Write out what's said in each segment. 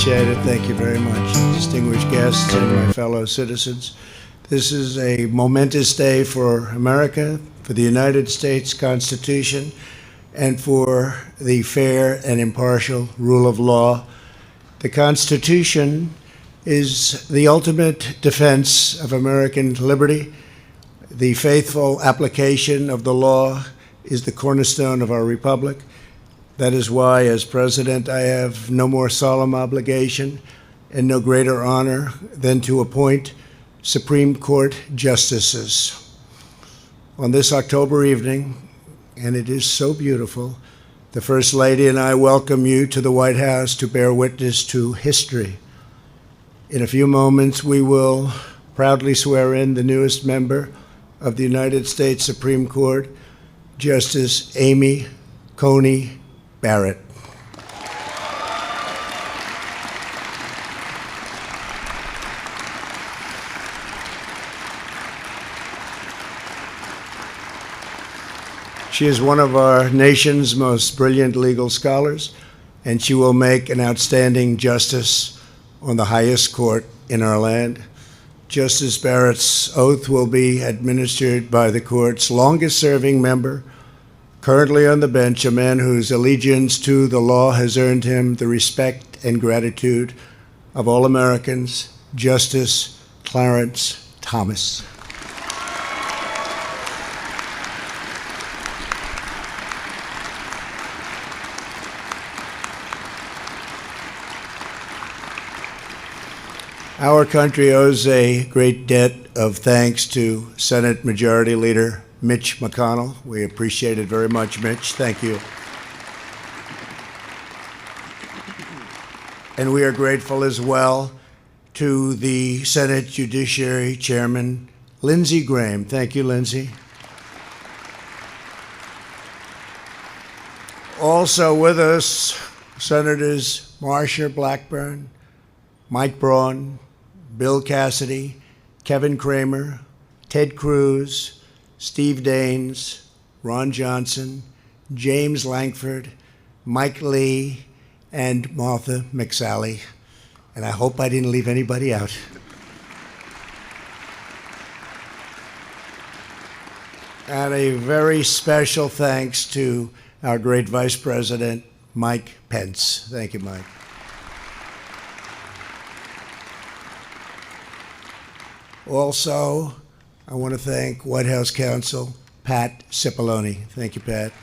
appreciate it. Thank you very much, distinguished guests and my fellow citizens. This is a momentous day for America, for the United States Constitution, and for the fair and impartial rule of law. The Constitution is the ultimate defense of American liberty. The faithful application of the law is the cornerstone of our republic. That is why, as president, I have no more solemn obligation and no greater honor than to appoint Supreme Court justices. On this October evening, and it is so beautiful, the First Lady and I welcome you to the White House to bear witness to history. In a few moments, we will proudly swear in the newest member of the United States Supreme Court, Justice Amy Coney Barrett. She is one of our nation's most brilliant legal scholars, and she will make an outstanding justice on the highest court in our land. Justice Barrett's oath will be administered by the court's longest-serving member, currently on the bench, a man whose allegiance to the law has earned him the respect and gratitude of all Americans, Justice Clarence Thomas. Our country owes a great debt of thanks to Senate Majority Leader Mitch McConnell. We appreciate it very much, Mitch. Thank you. And we are grateful as well to the Senate Judiciary Chairman, Lindsey Graham. Thank you, Lindsey. Also with us, Senators Marsha Blackburn, Mike Braun, Bill Cassidy, Kevin Cramer, Ted Cruz, Steve Daines, Ron Johnson, James Lankford, Mike Lee, and Martha McSally. And I hope I didn't leave anybody out. And a very special thanks to our great Vice President, Mike Pence. Thank you, Mike. Also, I want to thank White House Counsel Pat Cipollone. Thank you, Pat.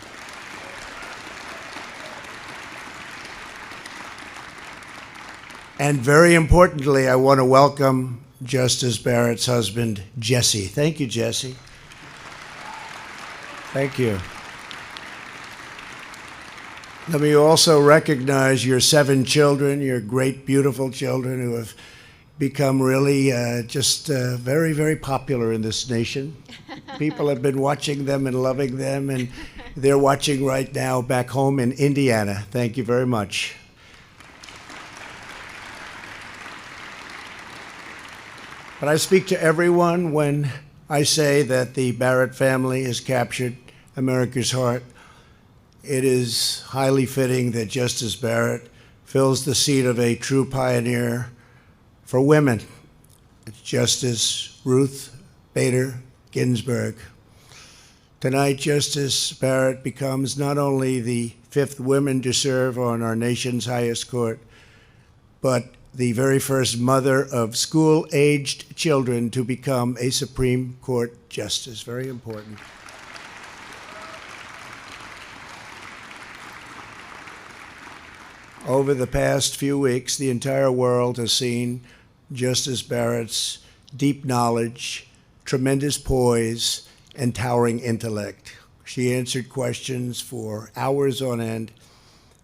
And very importantly, I want to welcome Justice Barrett's husband, Jesse. Thank you, Jesse. Thank you. Let me also recognize your 7 children, your great, beautiful children who have become really very, very popular in this nation. People have been watching them and loving them, and they're watching right now back home in Indiana. Thank you very much. But I speak to everyone when I say that the Barrett family has captured America's heart. It is highly fitting that Justice Barrett fills the seat of a true pioneer for women. It's Justice Ruth Bader Ginsburg. Tonight, Justice Barrett becomes not only the 5th woman to serve on our nation's highest court, but the very first mother of school-aged children to become a Supreme Court justice. Very important. Over the past few weeks, the entire world has seen Justice Barrett's deep knowledge, tremendous poise, and towering intellect. She answered questions for hours on end.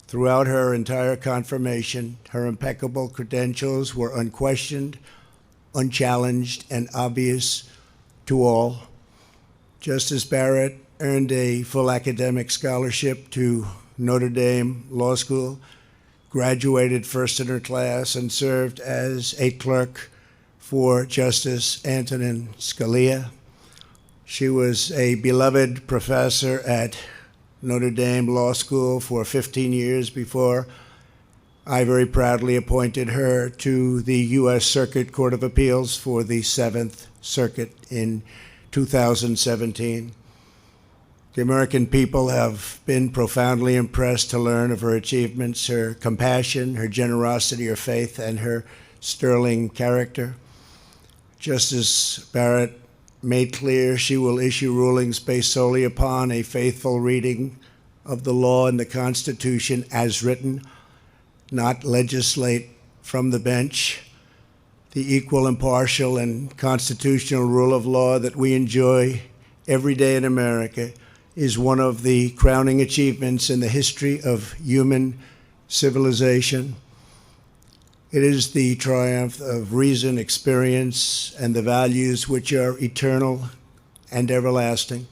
Throughout her entire confirmation, her impeccable credentials were unquestioned, unchallenged, and obvious to all. Justice Barrett earned a full academic scholarship to Notre Dame Law School, graduated first in her class, and served as a clerk for Justice Antonin Scalia. She was a beloved professor at Notre Dame Law School for 15 years before I very proudly appointed her to the U.S. Circuit Court of Appeals for the Seventh Circuit in 2017. The American people have been profoundly impressed to learn of her achievements, her compassion, her generosity, her faith, and her sterling character. Justice Barrett made clear she will issue rulings based solely upon a faithful reading of the law and the Constitution as written, not legislate from the bench. The equal, impartial, and constitutional rule of law that we enjoy every day in America is one of the crowning achievements in the history of human civilization. It is the triumph of reason, experience, and the values which are eternal and everlasting.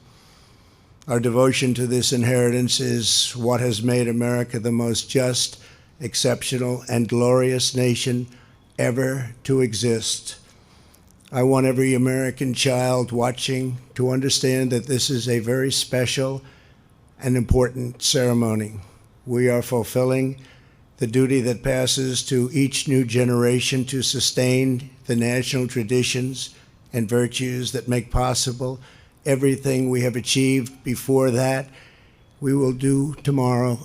Our devotion to this inheritance is what has made America the most just, exceptional, and glorious nation ever to exist. I want every American child watching to understand that this is a very special and important ceremony. We are fulfilling the duty that passes to each new generation to sustain the national traditions and virtues that make possible everything we have achieved before that. We will do tomorrow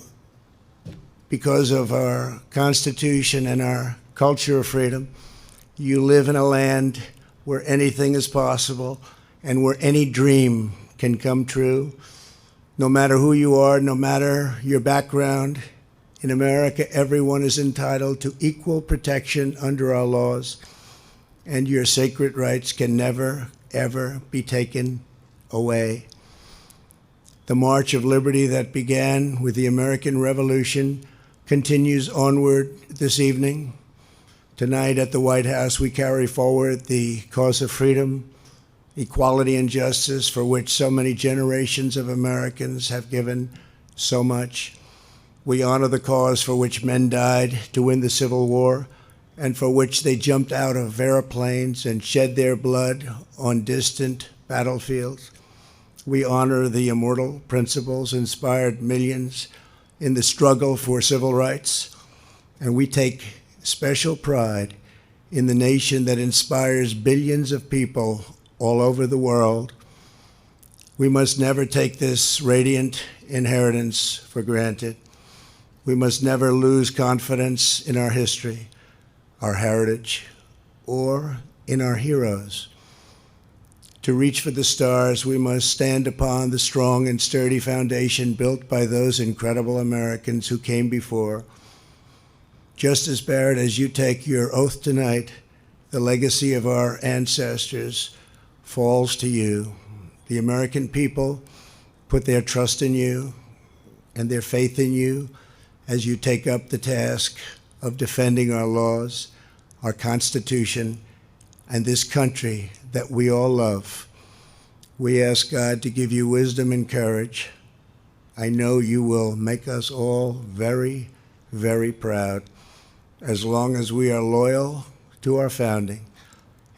because of our Constitution and our culture of freedom. You live in a land where anything is possible and where any dream can come true. No matter who you are, no matter your background, in America, everyone is entitled to equal protection under our laws, and your sacred rights can never, ever be taken away. The march of liberty that began with the American Revolution continues onward this evening. Tonight at the White House, we carry forward the cause of freedom, equality, and justice for which so many generations of Americans have given so much. We honor the cause for which men died to win the Civil War and for which they jumped out of airplanes and shed their blood on distant battlefields. We honor the immortal principles inspired millions in the struggle for civil rights, and we take special pride in the nation that inspires billions of people all over the world. We must never take this radiant inheritance for granted. We must never lose confidence in our history, our heritage, or in our heroes. To reach for the stars, we must stand upon the strong and sturdy foundation built by those incredible Americans who came before. Justice Barrett, as you take your oath tonight, the legacy of our ancestors falls to you. The American people put their trust in you and their faith in you as you take up the task of defending our laws, our Constitution, and this country that we all love. We ask God to give you wisdom and courage. I know you will make us all very, very proud as long as we are loyal to our founding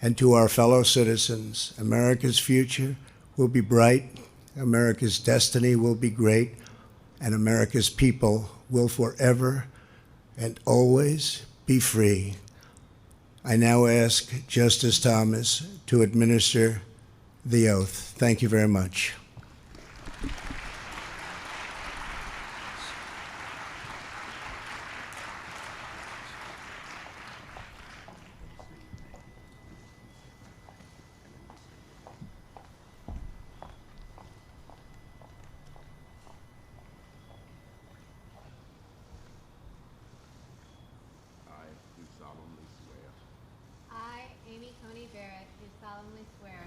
and to our fellow citizens. America's future will be bright, America's destiny will be great, and America's people will forever and always be free. I now ask Justice Thomas to administer the oath. Thank you very much. Amy Coney Barrett, do solemnly swear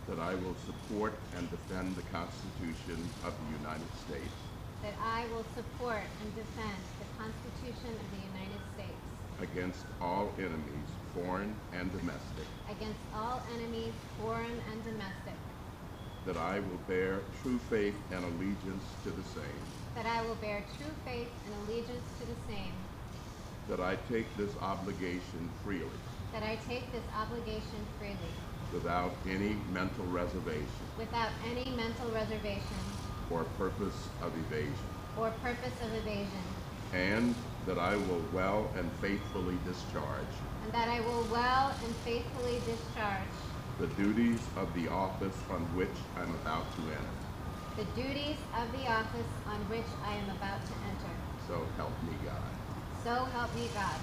that I will support and defend the Constitution of the United States that I will support and defend the Constitution of the United States against all enemies, foreign and domestic, against all enemies, foreign and domestic, that I will bear true faith and allegiance to the same, that I will bear true faith and allegiance to the same, that I take this obligation freely, that I take this obligation freely, without any mental reservation without any mental reservation or purpose of evasion, or purpose of evasion, and that I will well and faithfully discharge and that I will well and faithfully discharge the duties of the office on which I'm about to enter. the duties of the office on which I am about to enter. So help me God. So help me God.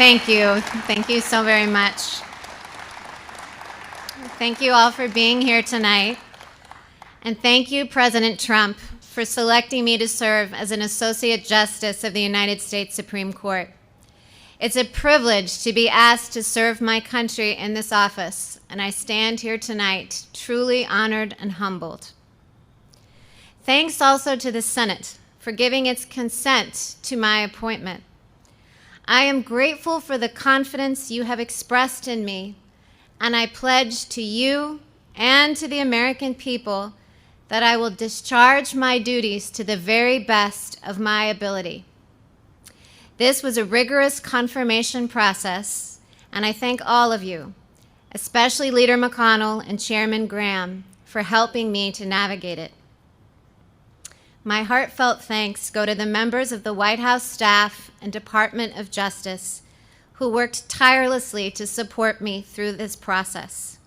Thank you. Thank you so very much. Thank you all for being here tonight. And thank you, President Trump, for selecting me to serve as an Associate Justice of the United States Supreme Court. It's a privilege to be asked to serve my country in this office, and I stand here tonight truly honored and humbled. Thanks also to the Senate for giving its consent to my appointment. I am grateful for the confidence you have expressed in me, and I pledge to you and to the American people that I will discharge my duties to the very best of my ability. This was a rigorous confirmation process, and I thank all of you, especially Leader McConnell and Chairman Graham, for helping me to navigate it. My heartfelt thanks go to the members of the White House staff and Department of Justice who worked tirelessly to support me through this process.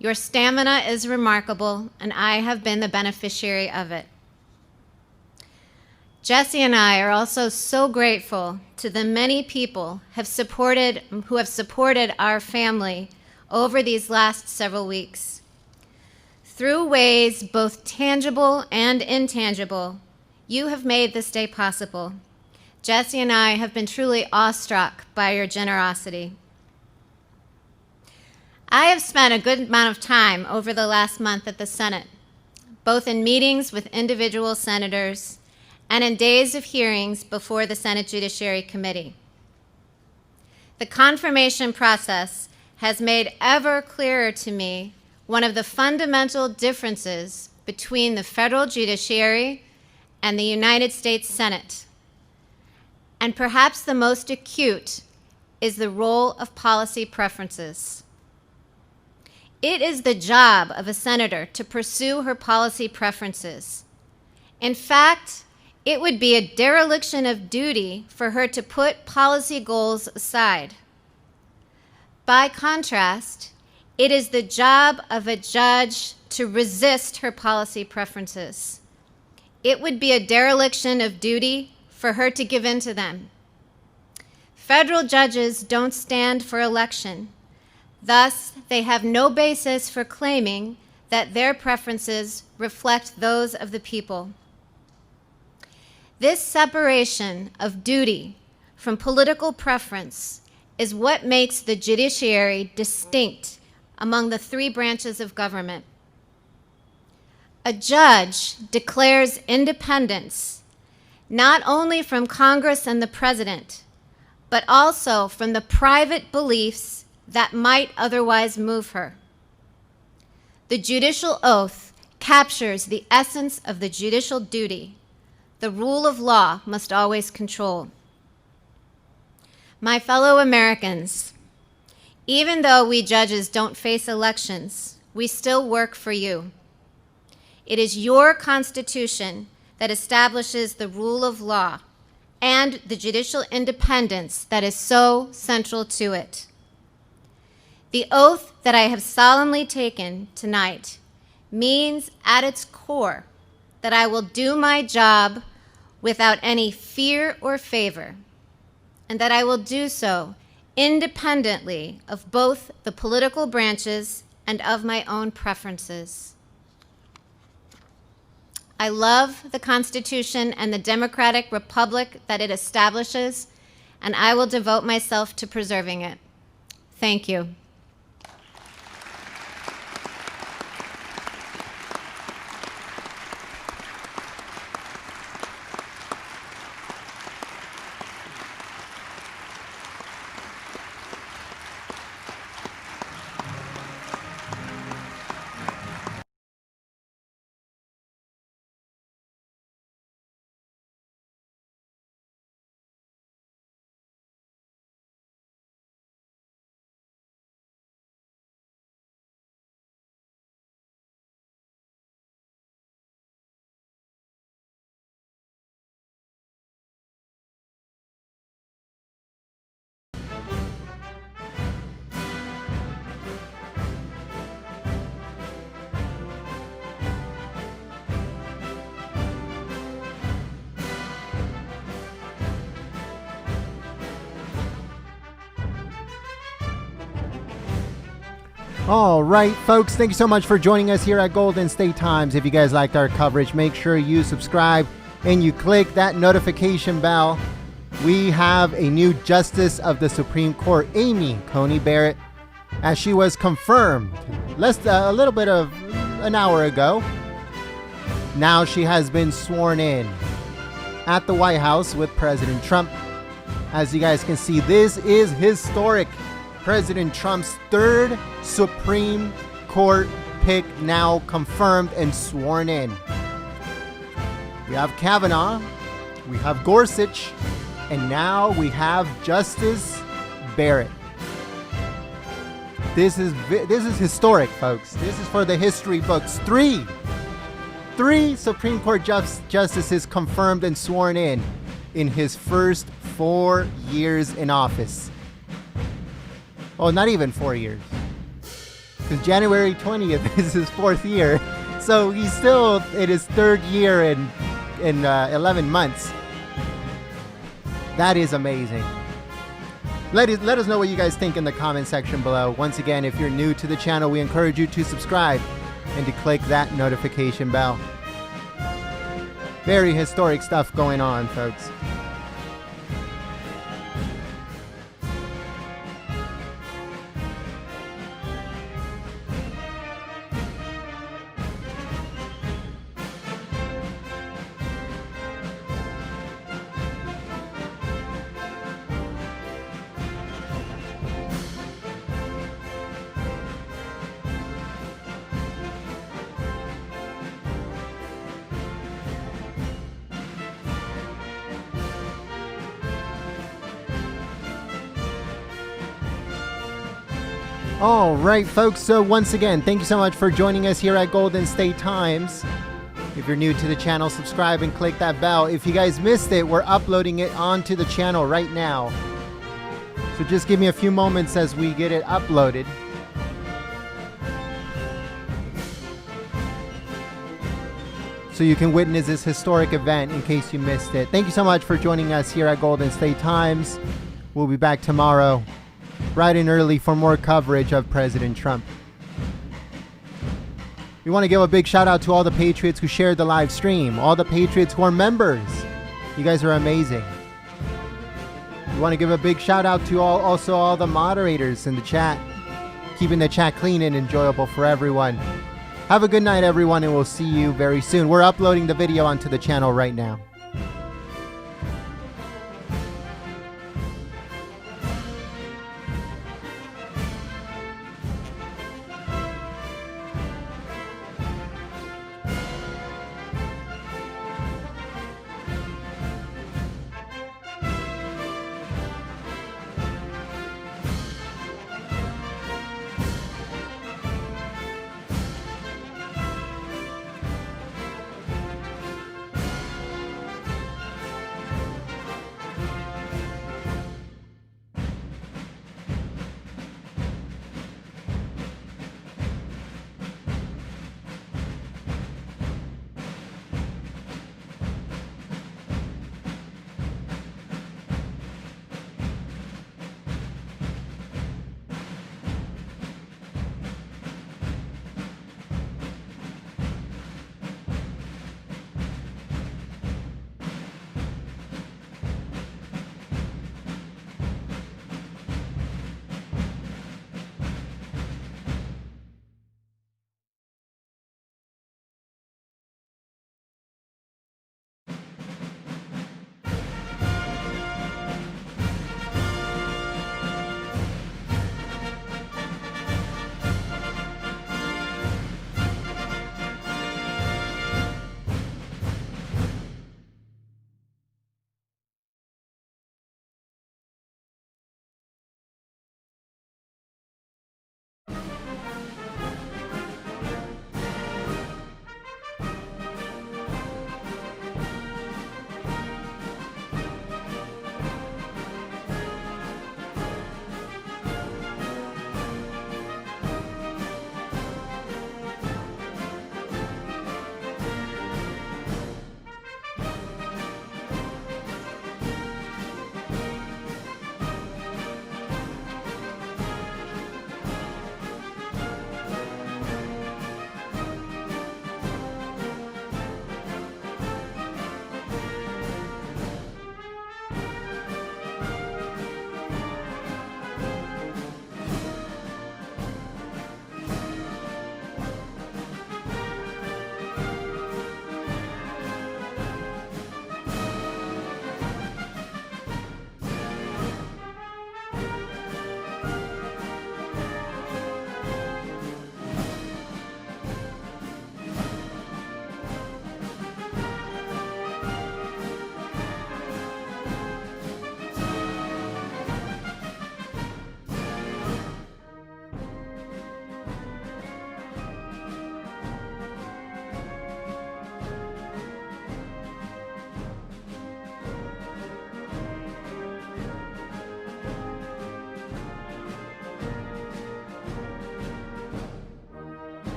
Your stamina is remarkable, and I have been the beneficiary of it. Jesse and I are also so grateful to the many people who have supported our family over these last several weeks. Through ways both tangible and intangible, you have made this day possible. Jesse and I have been truly awestruck by your generosity. I have spent a good amount of time over the last month at the Senate, both in meetings with individual senators and in days of hearings before the Senate Judiciary Committee. The confirmation process has made ever clearer to me one of the fundamental differences between the federal judiciary and the United States Senate. And perhaps the most acute is the role of policy preferences. It is the job of a senator to pursue her policy preferences. In fact, it would be a dereliction of duty for her to put policy goals aside. By contrast, it is the job of a judge to resist her policy preferences. It would be a dereliction of duty for her to give in to them. Federal judges don't stand for election. Thus, they have no basis for claiming that their preferences reflect those of the people. This separation of duty from political preference is what makes the judiciary distinct among the three branches of government. A judge declares independence not only from Congress and the President, but also from the private beliefs that might otherwise move her. The judicial oath captures the essence of the judicial duty. The rule of law must always control. My fellow Americans, even though we judges don't face elections, we still work for you. It is your Constitution that establishes the rule of law and the judicial independence that is so central to it. The oath that I have solemnly taken tonight means at its core that I will do my job without any fear or favor, and that I will do so independently of both the political branches and of my own preferences. I love the Constitution and the democratic republic that it establishes, and I will devote myself to preserving it. Thank you. All right, folks, thank you so much for joining us here at Golden State Times. If you guys liked our coverage, make sure you subscribe and you click that notification bell. We have a new Justice of the Supreme Court, Amy Coney Barrett, as she was confirmed a little bit of an hour ago. Now she has been sworn in at the White House with President Trump. As you guys can see, this is historic. President Trump's third Supreme Court pick now confirmed and sworn in. We have Kavanaugh, we have Gorsuch, and now we have Justice Barrett. This is historic, folks. This is for the history books. Three Supreme Court justices confirmed and sworn in his first 4 years in office. Oh, not even 4 years. Because January 20th is his 4th year. So he's still in his 3rd year in 11 months. That is amazing. Let us know what you guys think in the comment section below. Once again, if you're new to the channel, we encourage you to subscribe and to click that notification bell. Very historic stuff going on, folks. All right, folks. So once again, thank you so much for joining us here at Golden State Times. If you're new to the channel, subscribe and click that bell. If you guys missed it, we're uploading it onto the channel right now. So just give me a few moments as we get it uploaded. So you can witness this historic event in case you missed it. Thank you so much for joining us here at Golden State Times. We'll be back tomorrow, bright and early, for more coverage of President Trump. We want to give a big shout out to all the Patriots who shared the live stream, all the Patriots who are members. You guys are amazing. We want to give a big shout out to all the moderators in the chat, keeping the chat clean and enjoyable for everyone. Have a good night, everyone, and we'll see you very soon. We're uploading the video onto the channel right now.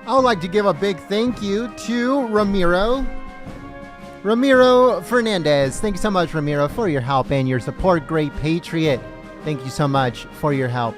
I would like to give a big thank you to Ramiro Fernandez. Thank you so much, Ramiro, for your help and your support. Great Patriot. Thank you so much for your help.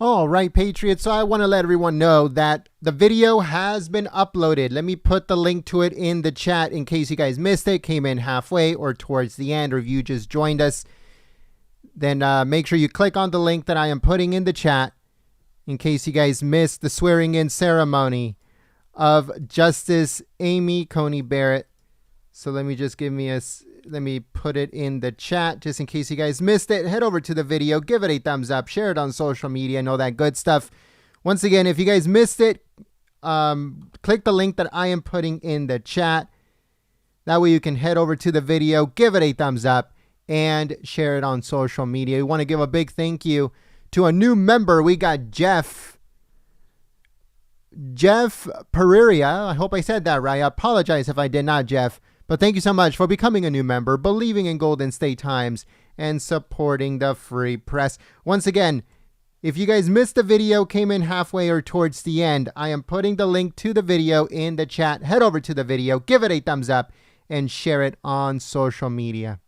All right, Patriots. So I want to let everyone know that the video has been uploaded. Let me put the link to it in the chat in case you guys missed it, came in halfway or towards the end, or if you just joined us. Then make sure you click on the link that I am putting in the chat in case you guys missed the swearing-in ceremony of Justice Amy Coney Barrett. So let me just let me put it in the chat just in case you guys missed it. Head over to the video, give it a thumbs up, share it on social media, and all that good stuff. Once again, if you guys missed it, click the link that I am putting in the chat. That way you can head over to the video, give it a thumbs up, and share it on social media. We want to give a big thank you to a new member. We got Jeff Pereira. I hope I said that right. I apologize if I did not, Jeff. But thank you so much for becoming a new member, believing in Golden State Times, and supporting the free press. Once again, if you guys missed the video, came in halfway or towards the end, I am putting the link to the video in the chat. Head over to the video, give it a thumbs up, and share it on social media.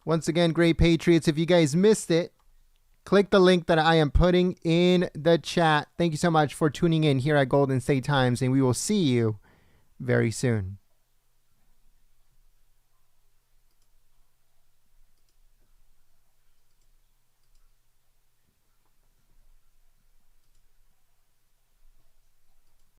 Once again, great Patriots, if you guys missed it, click the link that I am putting in the chat. Thank you so much for tuning in here at Golden State Times, and we will see you very soon.